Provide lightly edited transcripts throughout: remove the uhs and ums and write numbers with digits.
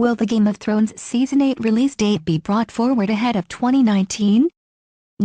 Will the Game of Thrones Season 8 release date be brought forward ahead of 2019?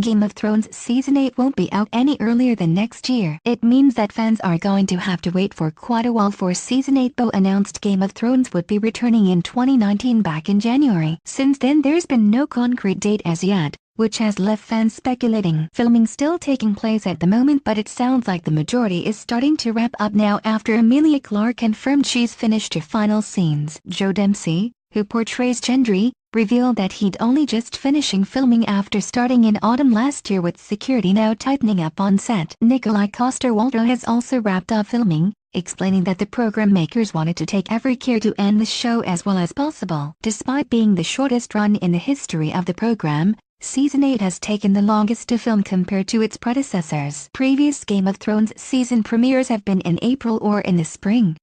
Game of Thrones Season 8 won't be out any earlier than next year. It means that fans are going to have to wait for quite a while for Season 8, though announced Game of Thrones would be returning in 2019 back in January. Since then there's been no concrete date as yet, which has left fans speculating. Filming still taking place at the moment, but it sounds like the majority is starting to wrap up now after Emilia Clarke confirmed she's finished her final scenes. Joe Dempsey, who portrays Gendry, revealed that he'd only just finishing filming after starting in autumn last year, with security now tightening up on set. Nikolai Coster-Waldau has also wrapped up filming, explaining that the program makers wanted to take every care to end the show as well as possible. Despite being the shortest run in the history of the program, Season 8 has taken the longest to film compared to its predecessors. Previous Game of Thrones season premieres have been in April or in the spring.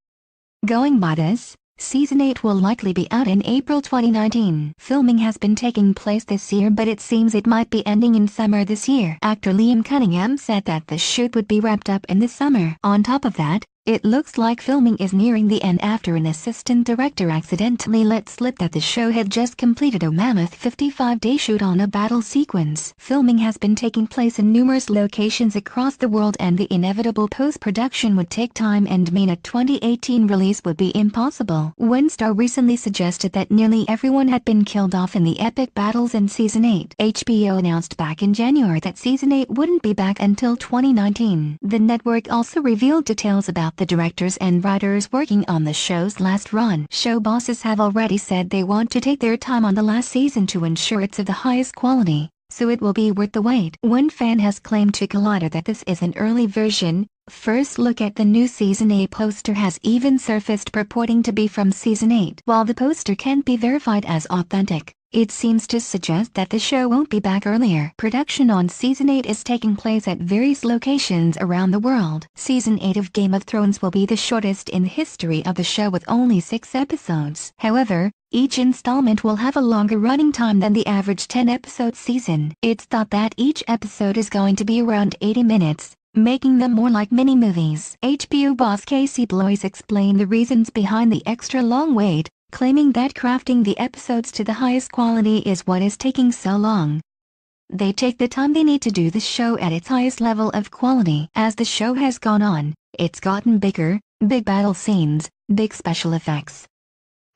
Going by this, Season 8 will likely be out in April 2019. Filming has been taking place this year, but it seems it might be ending in summer this year. Actor Liam Cunningham said that the shoot would be wrapped up in the summer. On top of that, it looks like filming is nearing the end after an assistant director accidentally let slip that the show had just completed a mammoth 55-day shoot on a battle sequence. Filming has been taking place in numerous locations across the world, and the inevitable post-production would take time and mean a 2018 release would be impossible. One star recently suggested that nearly everyone had been killed off in the epic battles in Season 8. HBO announced back in January that Season 8 wouldn't be back until 2019. The network also revealed details about the directors and writers working on the show's last run. Show bosses have already said they want to take their time on the last season to ensure it's of the highest quality, so it will be worth the wait. One fan has claimed to Collider that this is an early version. First look at the new Season 8 poster has even surfaced purporting to be from Season 8. While the poster can't be verified as authentic, it seems to suggest that the show won't be back earlier. Production on Season 8 is taking place at various locations around the world. Season 8 of Game of Thrones will be the shortest in the history of the show, with only 6 episodes. However, each installment will have a longer running time than the average 10-episode season. It's thought that each episode is going to be around 80 minutes, making them more like mini-movies. HBO boss Casey Bloys explained the reasons behind the extra long wait, claiming that crafting the episodes to the highest quality is what is taking so long. They take the time they need to do the show at its highest level of quality. As the show has gone on, it's gotten bigger, big battle scenes, big special effects.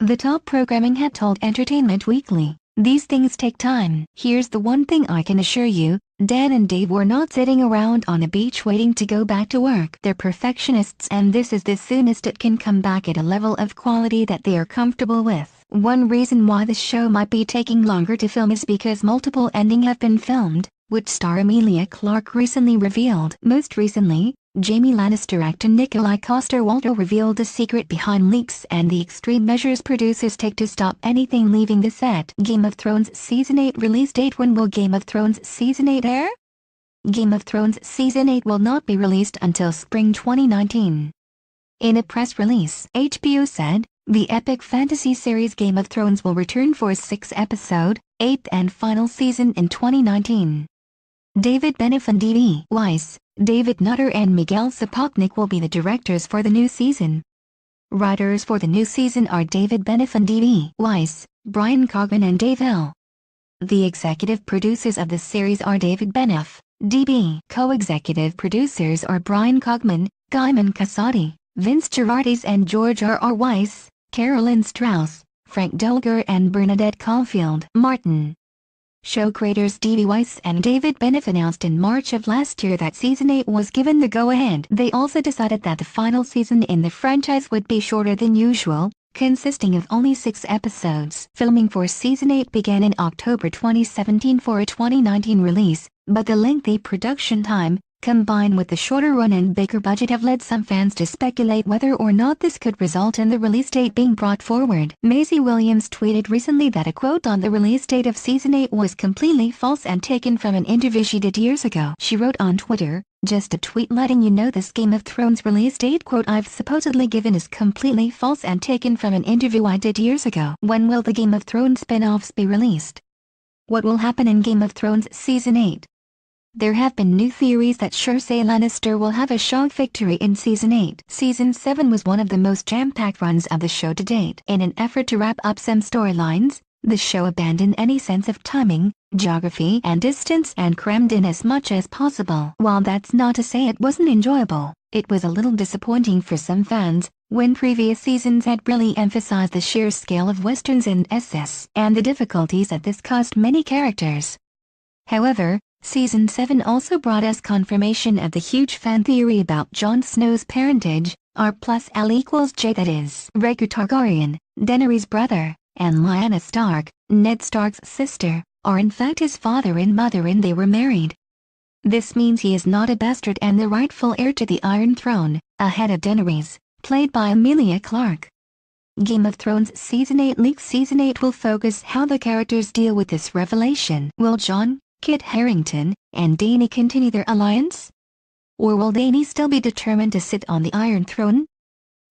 The top programming head told Entertainment Weekly, "These things take time. Here's the one thing I can assure you, Dan and Dave were not sitting around on a beach waiting to go back to work. They're perfectionists, and this is the soonest it can come back at a level of quality that they are comfortable with." One reason why the show might be taking longer to film is because multiple endings have been filmed, which star Emilia Clarke recently revealed. Most recently, Jaime Lannister actor Nikolai Coster-Waldau revealed the secret behind leaks and the extreme measures producers take to stop anything leaving the set. Game of Thrones Season 8 release date. When will Game of Thrones Season 8 air? Game of Thrones Season 8 will not be released until spring 2019. In a press release, HBO said, the epic fantasy series Game of Thrones will return for a 6-episode, 8th and final season in 2019. David Benioff and D.B. Weiss, David Nutter and Miguel Sapochnik will be the directors for the new season. Writers for the new season are David Benioff and D.B. Weiss, Brian Cogman and Dave L. The executive producers of the series are David Benioff, D.B. Co-executive producers are Brian Cogman, Gaiman Casati, Vince Geraghties and George R.R. Weiss, Carolyn Strauss, Frank Dolger and Bernadette Caulfield Martin. Show creators D.B. Weiss and David Benioff announced in March of last year that Season 8 was given the go-ahead. They also decided that the final season in the franchise would be shorter than usual, consisting of only 6 episodes. Filming for Season 8 began in October 2017 for a 2019 release, but the lengthy production time, combined with the shorter run and bigger budget, have led some fans to speculate whether or not this could result in the release date being brought forward. Maisie Williams tweeted recently that a quote on the release date of Season 8 was completely false and taken from an interview she did years ago. She wrote on Twitter, "Just a tweet letting you know this Game of Thrones release date quote I've supposedly given is completely false and taken from an interview I did years ago." When will the Game of Thrones spin-offs be released? What will happen in Game of Thrones Season 8? There have been new theories that Cersei Lannister will have a shock victory in Season 8. Season 7 was one of the most jam-packed runs of the show to date. In an effort to wrap up some storylines, the show abandoned any sense of timing, geography and distance and crammed in as much as possible. While that's not to say it wasn't enjoyable, it was a little disappointing for some fans, when previous seasons had really emphasized the sheer scale of westerns and SS and the difficulties that this caused many characters. However, Season 7 also brought us confirmation of the huge fan theory about Jon Snow's parentage, R+L=J, that is, Rhaegar Targaryen, Daenerys' brother, and Lyanna Stark, Ned Stark's sister, are in fact his father and mother, and they were married. This means he is not a bastard and the rightful heir to the Iron Throne, ahead of Daenerys, played by Emilia Clarke. Game of Thrones Season 8 leaks. Season 8 will focus how the characters deal with this revelation. Will Jon, Kit Harington, and Dany continue their alliance? Or will Dany still be determined to sit on the Iron Throne?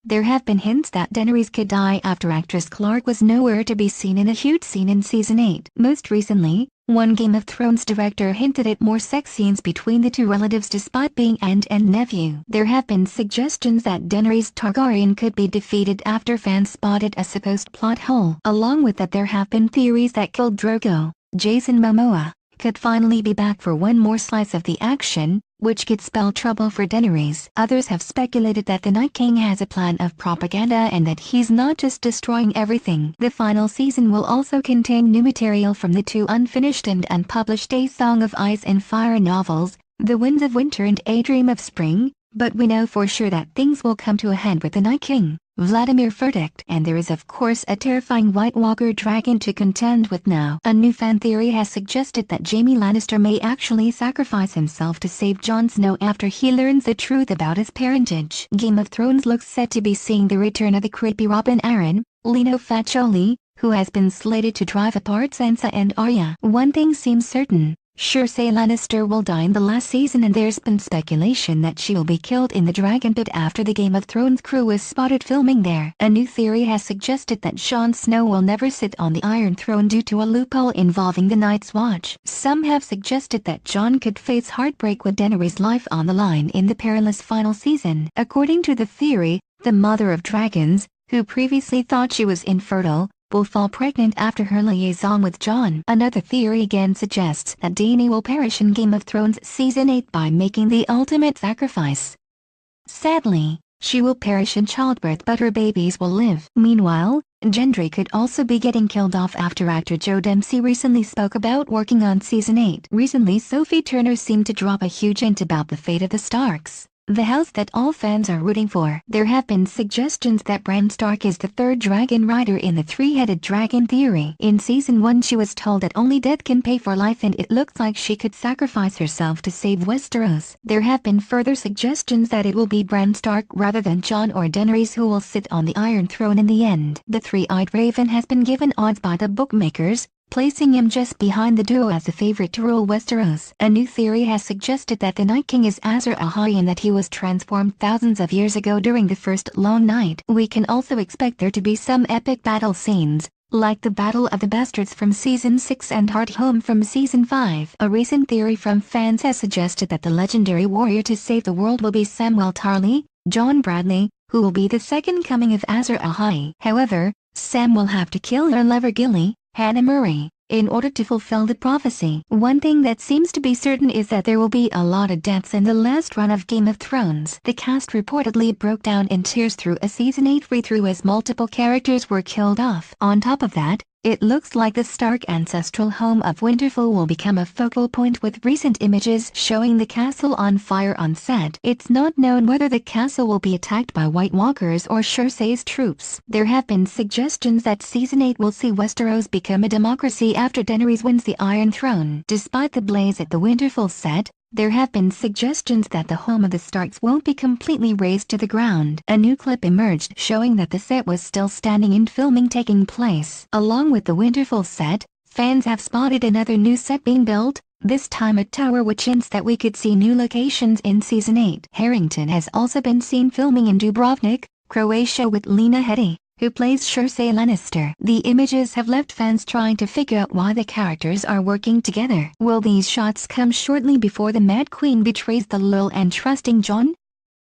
There have been hints that Daenerys could die after actress Clarke was nowhere to be seen in a huge scene in Season 8. Most recently, one Game of Thrones director hinted at more sex scenes between the two relatives despite being aunt and nephew. There have been suggestions that Daenerys Targaryen could be defeated after fans spotted a supposed plot hole. Along with that, there have been theories that Khal Drogo, Jason Momoa, could finally be back for one more slice of the action, which could spell trouble for Daenerys. Others have speculated that the Night King has a plan of propaganda and that he's not just destroying everything. The final season will also contain new material from the two unfinished and unpublished A Song of Ice and Fire novels, The Winds of Winter and A Dream of Spring, but we know for sure that things will come to a head with the Night King, Vladimir Verdict, and there is of course a terrifying White Walker dragon to contend with now. A new fan theory has suggested that Jaime Lannister may actually sacrifice himself to save Jon Snow after he learns the truth about his parentage. Game of Thrones looks set to be seeing the return of the creepy Robin Arryn, Lino Faccioli, who has been slated to drive apart Sansa and Arya. One thing seems certain: Cersei Lannister will die in the last season, and there's been speculation that she will be killed in the Dragon Pit after the Game of Thrones crew was spotted filming there. A new theory has suggested that Jon Snow will never sit on the Iron Throne due to a loophole involving the Night's Watch. Some have suggested that Jon could face heartbreak with Daenerys' life on the line in the perilous final season. According to the theory, the Mother of Dragons, who previously thought she was infertile, will fall pregnant after her liaison with Jon. Another theory again suggests that Dany will perish in Game of Thrones Season 8 by making the ultimate sacrifice. Sadly, she will perish in childbirth, but her babies will live. Meanwhile, Gendry could also be getting killed off after actor Joe Dempsey recently spoke about working on Season 8. Recently, Sophie Turner seemed to drop a huge hint about the fate of the Starks, the house that all fans are rooting for. There have been suggestions that Bran Stark is the third dragon rider in the three-headed dragon theory. In Season 1 she was told that only death can pay for life, and it looks like she could sacrifice herself to save Westeros. There have been further suggestions that it will be Bran Stark rather than Jon or Daenerys who will sit on the Iron Throne in the end. The three-eyed raven has been given odds by the bookmakers, placing him just behind the duo as the favorite to rule Westeros. A new theory has suggested that the Night King is Azor Ahai and that he was transformed thousands of years ago during the First Long Night. We can also expect there to be some epic battle scenes, like the Battle of the Bastards from Season 6 and Hardhome from Season 5. A recent theory from fans has suggested that the legendary warrior to save the world will be Samwell Tarly, John Bradley, who will be the second coming of Azor Ahai. However, Sam will have to kill her lover Gilly, Hannah Murray, in order to fulfill the prophecy. One thing that seems to be certain is that there will be a lot of deaths in the last run of Game of Thrones. The cast reportedly broke down in tears through a Season 8 read-through as multiple characters were killed off. On top of that, it looks like the Stark ancestral home of Winterfell will become a focal point, with recent images showing the castle on fire on set. It's not known whether the castle will be attacked by White Walkers or Cersei's troops. There have been suggestions that Season 8 will see Westeros become a democracy after Daenerys wins the Iron Throne. Despite the blaze at the Winterfell set, there have been suggestions that the home of the Starks won't be completely razed to the ground. A new clip emerged showing that the set was still standing and filming taking place. Along with the Winterfell set, fans have spotted another new set being built, this time a tower, which hints that we could see new locations in Season 8. Harington has also been seen filming in Dubrovnik, Croatia with Lena Headey, who plays Cersei Lannister. The images have left fans trying to figure out why the characters are working together. Will these shots come shortly before the Mad Queen betrays the loyal and trusting Jon?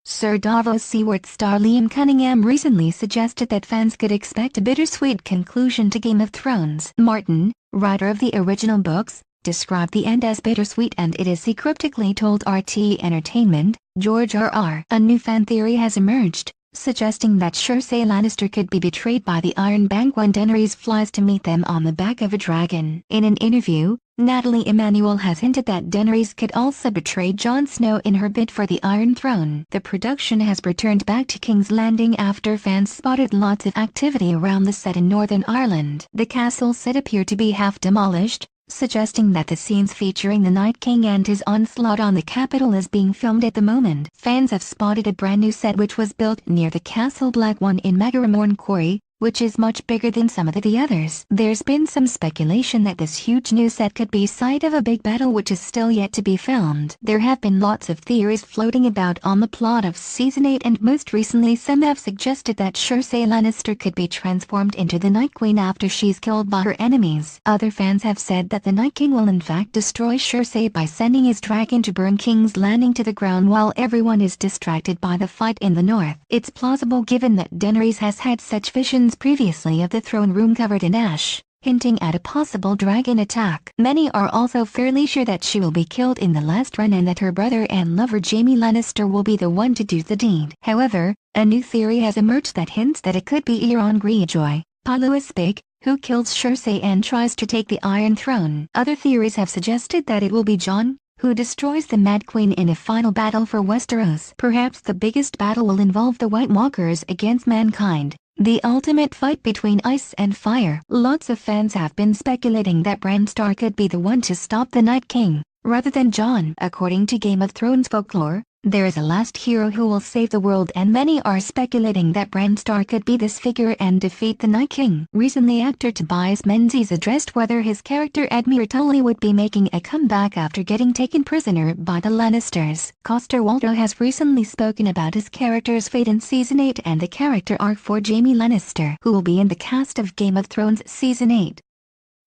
Sir Davos Seaworth star Liam Cunningham recently suggested that fans could expect a bittersweet conclusion to Game of Thrones. Martin, writer of the original books, described the end as bittersweet, and it is he cryptically told RT Entertainment, George R.R. A new fan theory has emerged, suggesting that Cersei Lannister could be betrayed by the Iron Bank when Daenerys flies to meet them on the back of a dragon. In an interview, Natalie Emmanuel has hinted that Daenerys could also betray Jon Snow in her bid for the Iron Throne. The production has returned back to King's Landing after fans spotted lots of activity around the set in Northern Ireland. The castle set appeared to be half demolished, suggesting that the scenes featuring the Night King and his onslaught on the capital is being filmed at the moment. Fans have spotted a brand new set which was built near the Castle Black one in Magaramorn Quarry, which is much bigger than some of the others. There's been some speculation that this huge new set could be site of a big battle which is still yet to be filmed. There have been lots of theories floating about on the plot of Season 8, and most recently some have suggested that Cersei Lannister could be transformed into the Night Queen after she's killed by her enemies. Other fans have said that the Night King will in fact destroy Cersei by sending his dragon to burn King's Landing to the ground while everyone is distracted by the fight in the north. It's plausible given that Daenerys has had such visions previously of the throne room covered in ash, hinting at a possible dragon attack. Many are also fairly sure that she will be killed in the last run and that her brother and lover Jaime Lannister will be the one to do the deed. However, a new theory has emerged that hints that it could be Euron Greyjoy, Paulus Big, who kills Cersei and tries to take the Iron Throne. Other theories have suggested that it will be Jon, who destroys the Mad Queen in a final battle for Westeros. Perhaps the biggest battle will involve the White Walkers against mankind, the ultimate fight between ice and fire. Lots of fans have been speculating that Bran Stark could be the one to stop the Night King, rather than Jon. According to Game of Thrones folklore, there is a last hero who will save the world, and many are speculating that Bran Stark could be this figure and defeat the Night King. Recently, actor Tobias Menzies addressed whether his character Edmure Tully would be making a comeback after getting taken prisoner by the Lannisters. Coster Waldau has recently spoken about his character's fate in Season 8 and the character arc for Jaime Lannister, who will be in the cast of Game of Thrones Season 8.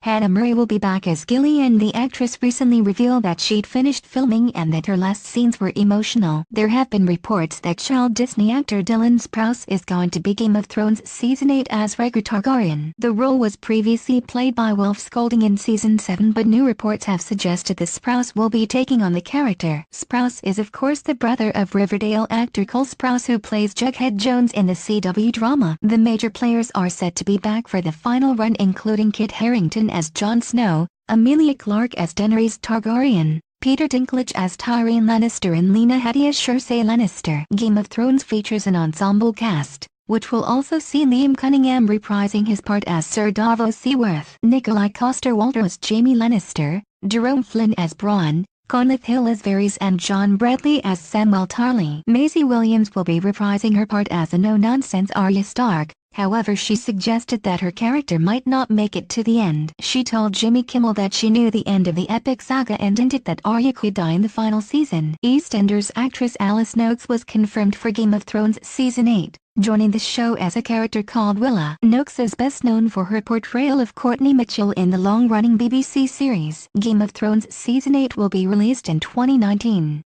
Hannah Murray will be back as Gillian. The actress recently revealed that she'd finished filming and that her last scenes were emotional. There have been reports that child Disney actor Dylan Sprouse is going to be Game of Thrones Season 8 as Rhaegar Targaryen. The role was previously played by Wolf Scolding in Season 7, but new reports have suggested that Sprouse will be taking on the character. Sprouse is of course the brother of Riverdale actor Cole Sprouse, who plays Jughead Jones in the CW drama. The major players are set to be back for the final run, including Kit Harington as Jon Snow, Emilia Clarke as Daenerys Targaryen, Peter Dinklage as Tyrion Lannister, and Lena Headey as Cersei Lannister. Game of Thrones features an ensemble cast, which will also see Liam Cunningham reprising his part as Sir Davos Seaworth, Nikolai Coster-Waldau as Jaime Lannister, Jerome Flynn as Bronn, Conleth Hill as Varys, and John Bradley as Samwell Tarly. Maisie Williams will be reprising her part as a no-nonsense Arya Stark. However, she suggested that her character might not make it to the end. She told Jimmy Kimmel that she knew the end of the epic saga and hinted that Arya could die in the final season. EastEnders actress Alice Noakes was confirmed for Game of Thrones Season 8, joining the show as a character called Willa. Noakes is best known for her portrayal of Courtney Mitchell in the long-running BBC series. Game of Thrones Season 8 will be released in 2019.